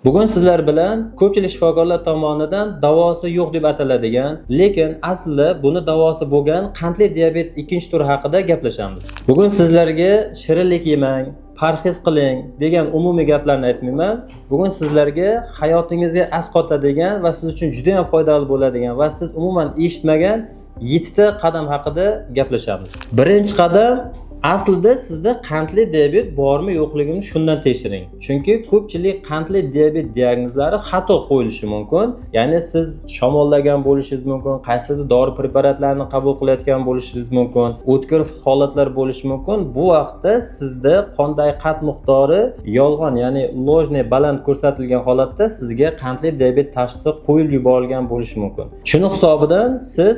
Bugun sizlar bilan ko'pchilik shifokorlar tomonidan davosi yo'q deb ataladigan, lekin aslida buni davosi bo'lgan qandli diabet ikkinchi turi haqida gaplashamiz. Bugun sizlarga shirinlik yemang, parhez qiling degan umumiy gaplarni aytmayman. Bugun sizlarga hayotingizga asqotadigan va siz uchun juda ham foydali bo'ladigan va siz umuman eshitmagan 7 ta qadam haqida gaplashamiz. Birinchi qadam, aslida sizda qandli diabet bormi yo'qligini shundan tekshiring. Chunki ko'pchilik qandli diabet diagnozlari xato qo'yilishi mumkin. Ya'ni siz shamollagan bo'lishingiz mumkin, qaysidir dori preparatlarni qabul qilayotgan bo'lishingiz mumkin, o'tkir holatlar bo'lishi mumkin. Bu vaqtda sizda qondagi qand miqdori yolg'on, ya'ni lojniy baland ko'rsatilgan holatda sizga qandli diabet tashxisi qo'yilib yuborilgan bo'lishi mumkin. Shuni hisobidan siz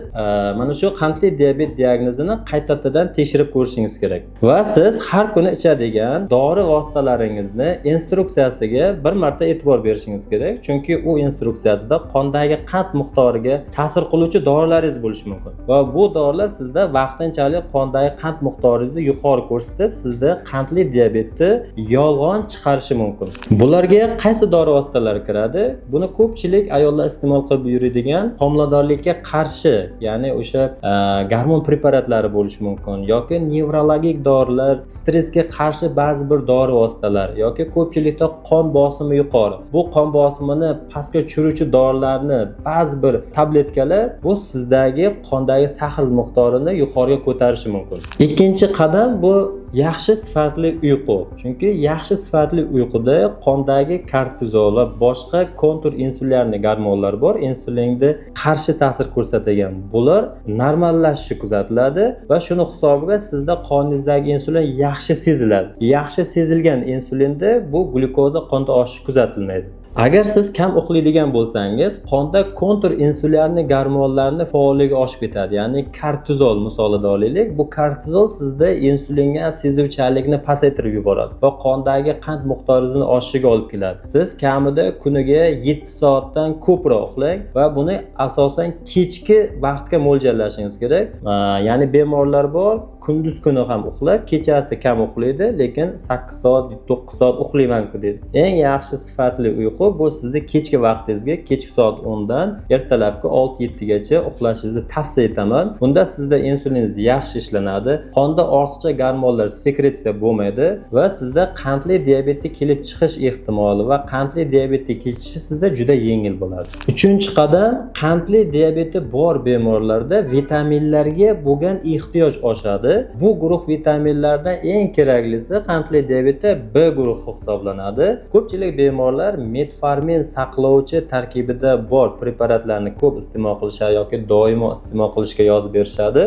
mana shu qandli diabet diagnozini qaytadan tekshirib ko'rishingiz kerak. Va siz har kuni ichadigan dori vositalaringizni instruksiyasiga bir marta e'tibor berishingiz kerak. Chunki u instruksiyasida qondagi qand miqdoriga ta'sir qiluvchi dorilaringiz bo'lishi mumkin. Va bu dorilar sizda vaqtinchalik qondagi qand miqdoringizni yuqori ko'rsatib, sizda qandli diabetni yolg'on chiqarishi mumkin. Bularga qaysi dori vositalari kiradi? Buni ko'pchilik ayollar iste'mol qilib yuradigan homiladorlikka qarshi, ya'ni o'sha gormon preparatlari bo'lishi mumkin yoki nevrologik dorilar, stressga qarshi ba'zi bir dori vositalar yoki ko'pchilikda qon bosimi yuqori. Bu qon bosimini pastga tushiruvchi dorilarni ba'zi bir tabletkalar bu sizdagi qondagi sahar miqdorini yuqoriga ko'tarishi mumkin. Ikkinchi qadam bu yaxshi sifatli uyqu. Chunki yaxshi sifatli uyquda qondagi kortizol va boshqa kontur insulinli gormonlar bor. Insulinga qarshi ta'sir ko'rsatadigan. Bular normallashishi kuzatiladi va shuni hisobiga sizda qoningizdagi insulin yaxshi seziladi. Yaxshi sezilgan insulinda bu glyukoza qonda oshishi kuzatilmaydi. Agar siz kam uxlaydigan bo'lsangiz, qonda kontur insulinli gormonlarning faolligi oshib ketadi. Ya'ni kortizol misolida olaylik. Bu kortizol sizda insulinga sezuvchanlikni pasaytirib yuboradi va qondagi qand miqdoringizni oshishiga olib keladi. Siz kamida kuniga 7 soatdan ko'proq uxlang va buni asosan kechki vaqtga mo'ljallashingiz kerak. Ya'ni bemorlar bor, kunduz kuni ham uxlab, kechasi kam uxlaydi, lekin 8 soat, 9 soat uxlayman-ku deydi. Eng yaxshi sifatli uyqu bu sizni kechki vaqtingizga, kechki soat 10 dan ertalabki 6-7 gacha uxlashingizni tavsiya etaman. Bunda sizda insuliningiz yaxshi ishlanadi, qonda ortiqcha gormonlar sekretsiya bo'lmaydi va sizda qandli diabetga kelib chiqish ehtimoli va qandli diabetga kechishi sizda juda yengil bo'ladi. Uchinchi qadam, qandli diabeti bor bemorlarda vitaminlarga bo'lgan ehtiyoj oshadi. Bu guruh vitaminlardan eng keraklisi qandli diabetda B guruhi hisoblanadi. Ko'pchilik bemorlar metformin saqlovchi tarkibida bor preparatlarni ko'p iste'mol qilishadi yoki doimo iste'mol qilishga yozib berishadi.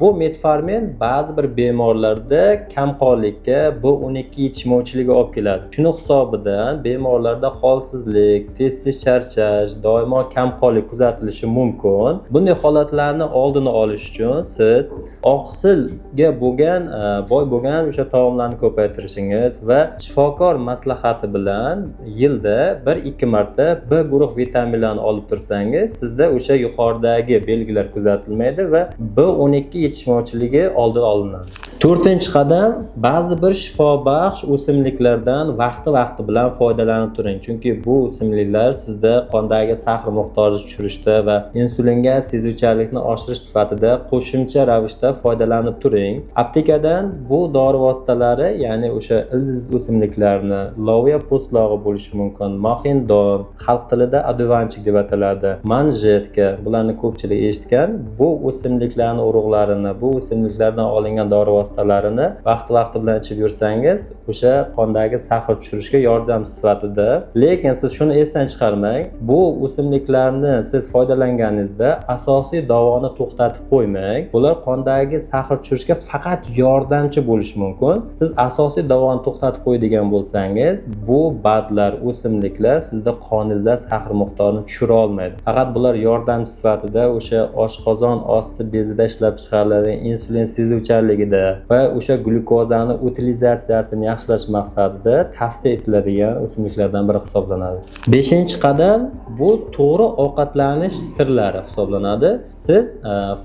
Bu metformin ba'zi bir bemorlarda kamqonlikka, B12 yetishmovchiligi olib keladi. Shuni hisobidan bemorlarda holsizlik, tez charchash, doimo kamqonlik kuzatilishi mumkin. Bunday holatlarni oldini olish uchun siz oqsilga bo'lgan, boy bo'lgan o'sha taomlarni ko'paytirishingiz va shifokor maslahati bilan yilda 1-2 marta B guruh vitaminlarni olib tursangiz, sizda o'sha yuqoridagi belgilar kuzatilmaydi va B12 yetishmovchiligi oldin olinadi. 4-qadam, ba'zi bir shifobaxsh o'simliklardan vaqti bilan foydalanib turing. Chunki bu o'simliklar sizda qondagi sahar miqdorini tushirishda va insulinga sezuvchanlikni oshirish sifatida qo'shimcha ravishda foydalanib turing. Aptekadan bu dori vositalari, ya'ni o'sha ildiz o'simliklarni, loviya po'stlog'i bo'lishi mumkin, mohindon, xalq tilida adovanchik deb ataladi, manjetka, bularni ko'pchilik eshitgan. Bu o'simliklarning urug'larini, bu o'simliklardan olingan dori vositalarini vaqti bilan ichib yursangiz, o'sha qondagi sahar tushirishga yordam sifatida. Lekin siz shuni esdan chiqarmang, bu o'simliklarni siz foydalanganingizda asosiy davoni to'xtatib qo'ymang. Bular qondagi sahar tushirishga faqat yordamchi bo'lishi mumkin. Siz asosiy davoni to'xtatib qo'yadigan bo'lsangiz, bu badlar, o'simliklar sizda qoningizda sahar miqdorini tushira olmaydi. Faqat bular yordamchi sifatida o'sha oshqozon osti bezida ishlab chiqariladigan insulin sezuvchanligida va o'sha glyukozani utilizatsiyasini yaxshilash maqsadida tavsiya etiladigan o'simliklardan biri hisoblanadi. 5-qadam bu to'g'ri ovqatlanish sirlari hisoblanadi. Siz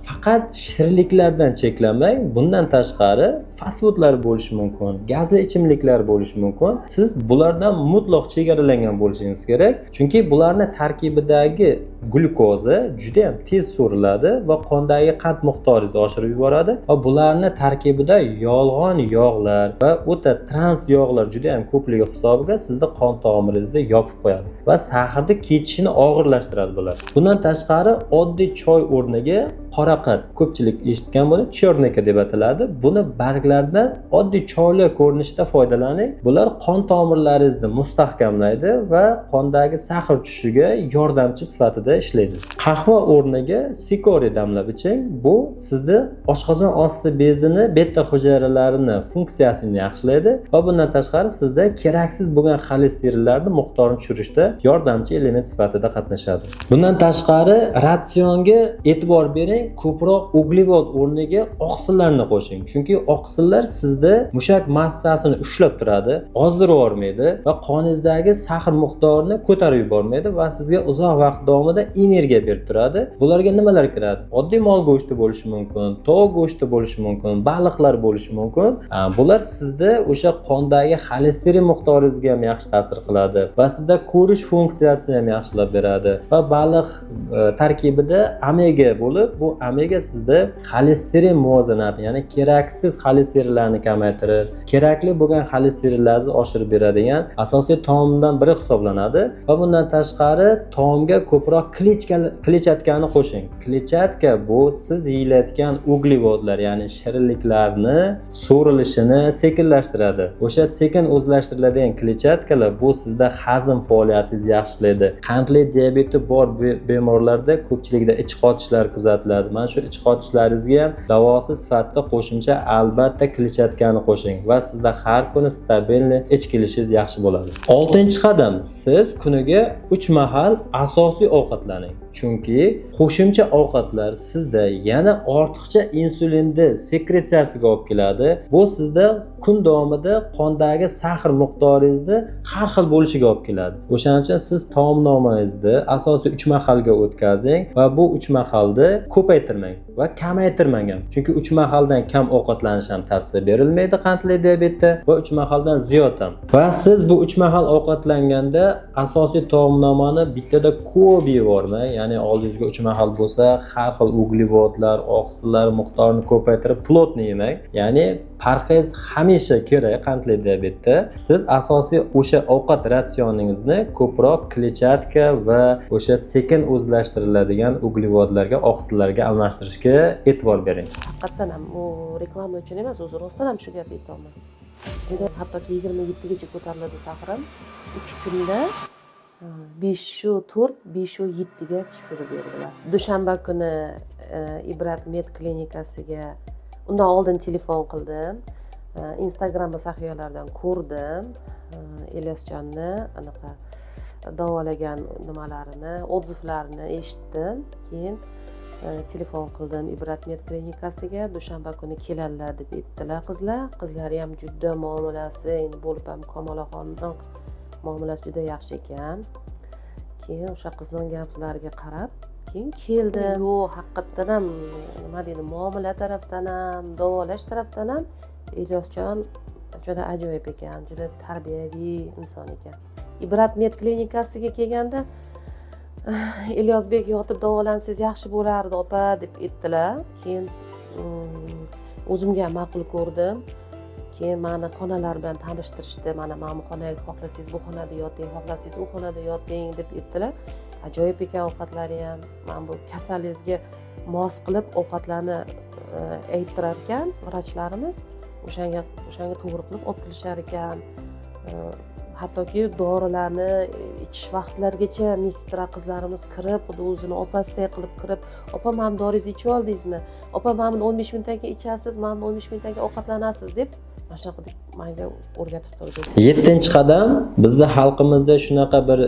faqat shirinliklardan cheklanmang, bundan tashqari fast foodlar bo'lishi mumkin, gazli ichimliklar bo'lishi mumkin. Siz bulardan mutlaq chegaralangan bo'lishingiz kerak, chunki bularning tarkibidagi glyukoza juda ham tez so'riladi va qondagi qand miqdoringizni oshirib yuboradi va bularning tarkibida yolg'on yog'lar va o'ta trans yog'lar juda ham ko'pligi hisobiga sizni qon tomiringizni yopib qo'yadi va saharda ketishini og'irlashtiradi bular. Bundan tashqari oddiy choy o'rniga qoraqat, ko'pchilik eshitgan bo'ladi, chyornika deb ataladi. Buni barglaridan oddiy choylar ko'rinishida foydalaning. Bular qon tomirlaringizni mustahkamlaydi va qondagi sahar tushishiga yordamchi sifatida ishlaydi. Qahva o'rniga sikori damlab iching. Bu sizni oshqozon osti bezini, beta hujayralarini funksiyasini yaxshilaydi va bundan tashqari sizda keraksiz bo'lgan xolesterinlarni miqdorini tushirishda yordamchi element sifatida qatnashadi. Bundan tashqari ratsionga e'tibor bering, ko'proq uglevod o'rniga oqsillarni qo'shing. Chunki oqsillar sizda mushak massasini ushlab turadi, ozdirib yubormaydi va qoningizdagi sahar miqdorini ko'tarib yubormaydi va sizga uzoq vaqt davomida energiya berib turadi. Bularga nimalar kiradi? Oddiy mol go'shti bo'lishi mumkin, tovuq go'shti bo'lishi mumkin, baliqlar bo'lishi mumkin. Bular sizda o'sha qondagi xolesterin miqdoringizga ham yaxshi ta'sir qiladi va sizda ko'rish funksiyasini ham yaxshilab beradi va baliq tarkibida omega bo'lib, bu omega sizda xolesterin muvozanati, ya'ni keraksiz xolesterinlarni kamaytirib, kerakli bo'lgan xolesterinlarni oshirib beradigan asosiy taomdan biri hisoblanadi va bundan tashqari taomga ko'proq kletchatkani qo'shing. Kletchatka bu siz yeyayotgan uglevodlar, ya'ni shirinliklarni so'rilishini sekinlashtiradi. O'sha sekin o'zlashtiriladigan kletchatkalar bu sizda hazm faoliyatingizni yaxshilaydi. Qandli diabeti bor bemorlarda ko'pchilikda ich qotishlar kuzatiladi. Mana shu ich qotishlaringizga ham davosi sifatida qo'shimcha albatta kletchatkani qo'shing va sizda har kuni stabilni ich kelishingiz yaxshi bo'ladi. 6-qadam, siz kuniga 3 mahal asosiy ovqatlaning. Chunki qo'shimcha ovqatlar sizda yana ortiqcha insulinni sekretsiyasiga olib keladi. Bu sizda kun davomida qondagi sahar miqdoringizni har xil bo'lishiga olib keladi. O'shaning uchun siz taomnomangizni asosiy 3 mahalga o'tkazing va bu 3 mahalni ko'paytirmang va kamaytirmang ham. Chunki 3 mahaldan kam ovqatlanish ham tavsiya berilmaydi qandli diabetda va 3 mahaldan ziyod ham. Va siz bu 3 mahal ovqatlanganda asosiy taomnomani bittada ko'p yevormang. Ya'ni oldingizga 3 mahal bo'lsa, har xil uglevodlar, oqsillar miqdorini ko'paytirib plotni yemang. Ya'ni parhez hamisha kerak qandli diabetda. Siz asosiy o'sha ovqat ratsioningizni ko'proq kletchatka va o'sha sekin o'zlashtiriladigan uglevodlarga, oqsillarga almashtirishga e'tibor bering. Haqiqatan ham u reklama uchun emas, o'zi rostdan ham shu gapni aytaman. Juda hattoki 27gacha ko'tariladi saharam. 2 kunda 5-4, 5-7ga tushirib berdilar. Dushanba kuni Ibrat med klinikasiga undan oldin telefon qildim. Instagramda sahifalardan ko'rdim. Ilyosjonni anaqa davolagan nimalarini, odzivlarini eshitdim. Keyin telefon qildim Ibrat med klinikasiga. Dushanba kuni keladilar deb aytdilar qizlar. Qizlari ham juda muomalasi, endi bo'lib ham Komolaxonning muomalasi juda yaxshi ekan. Keyin o'sha qizning gaplariga qarab keyin keldim. Yo'q, haqiqatdan ham nima deydi, muomala tarafdan ham, davolash tarafdan ham Ilyosjon juda ajoyib ekan, juda tarbiyaviy inson ekan. Ibrat med klinikasiga kelganda Ilyosbek yotib davolansangiz yaxshi bo'lardi opa deb aytdilar. Keyin o'zimga ma'qul ko'rdim. Keyin meni xonalar bilan tanishtirishdi. Mana bu xonaga xohlasangiz bu xonada yoting, xohlasangiz u xonada yoting deb aytdilar. Ajoyib ekan ovqatlari ham. Mana bu kasalingizga mos qilib ovqatlarni aytirar ekan vrachlarimiz. O'shanga to'g'ri qilib olib kelishar ekan. Hattoki dorilarni ichish vaqtlargacha mistra qizlarimiz kirib, xuddi o'zini opasiday qilib kirib, "Opa, mana doringizni ichib oldingizmi? Opa, mana 15 minutdan keyin ichasiz, mana 15 minutdan keyin ovqatlanasiz" deb mana shunaqa menga o'rgatib turdi. 7-qadam bizda xalqimizda shunaqa bir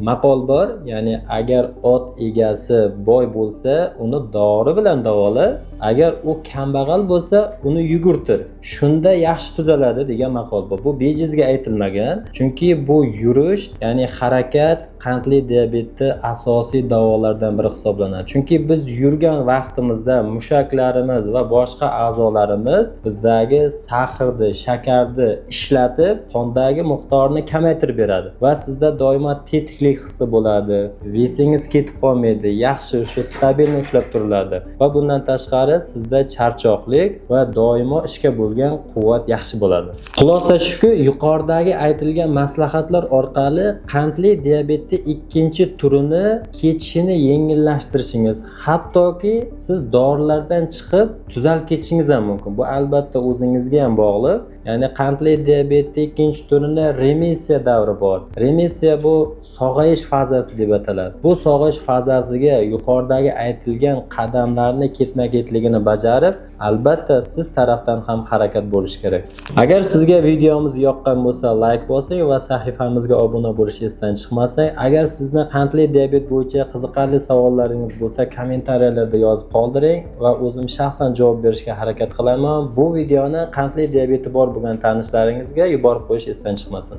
maqol bor, ya'ni agar ot egasi boy bo'lsa, uni dori bilan davola, agar u kambag'al bo'lsa, uni yugurtir. Shunda yaxshi tuzaladi degan maqol bor. Bu bejizga aytilmagan, chunki bu yurish, ya'ni harakat qandli diabetni asosiy davolardan biri hisoblanadi. Chunki biz yurgan vaqtimizda mushaklarimiz va boshqa a'zolarimiz bizdagi sahrni, shakarni ishlatib, qondagi miqdorini kamaytirib beradi va sizda doimo tetiklik hissi bo'ladi. Vesingiz ketib qolmaydi, yaxshi shu stabilni ushlab turiladi va bundan tashqari sizda charchoqlik va doimo ishga bo'lgan quvvat yaxshi bo'ladi. Xulosa shuki, yuqoridagi aytilgan maslahatlar orqali qandli diabetni ikkinchi turini kechishini yengillashtirishingiz, hattoki siz dorilardan chiqib tuzalib ketishingiz ham mumkin. Bu albatta o'zingizga ham bog'liq. Ya'ni qandli diabetni ikkinchi turini remissiya davri bor. Remissiya bu sog'ayish fazasi deb ataladi. Bu sog'ayish fazasiga yuqoridagi aytilgan qadamlarni ketma-ketligini bajarib, albatta siz tarafdan ham harakat bo'lish kerak. Agar sizga videomiz yoqqan bo'lsa, like bosing va sahifamizga obuna bo'lishni esdan chiqmasang, agar sizni qandli diabet bo'yicha qiziqarli savollaringiz bo'lsa, kommentariyalarda yozib qoldiring va o'zim shaxsan javob berishga harakat qilaman. Bu videoni qandli diabeti bor bo'lgan tanishlaringizga yuborib qo'yish esdan chiqmasin.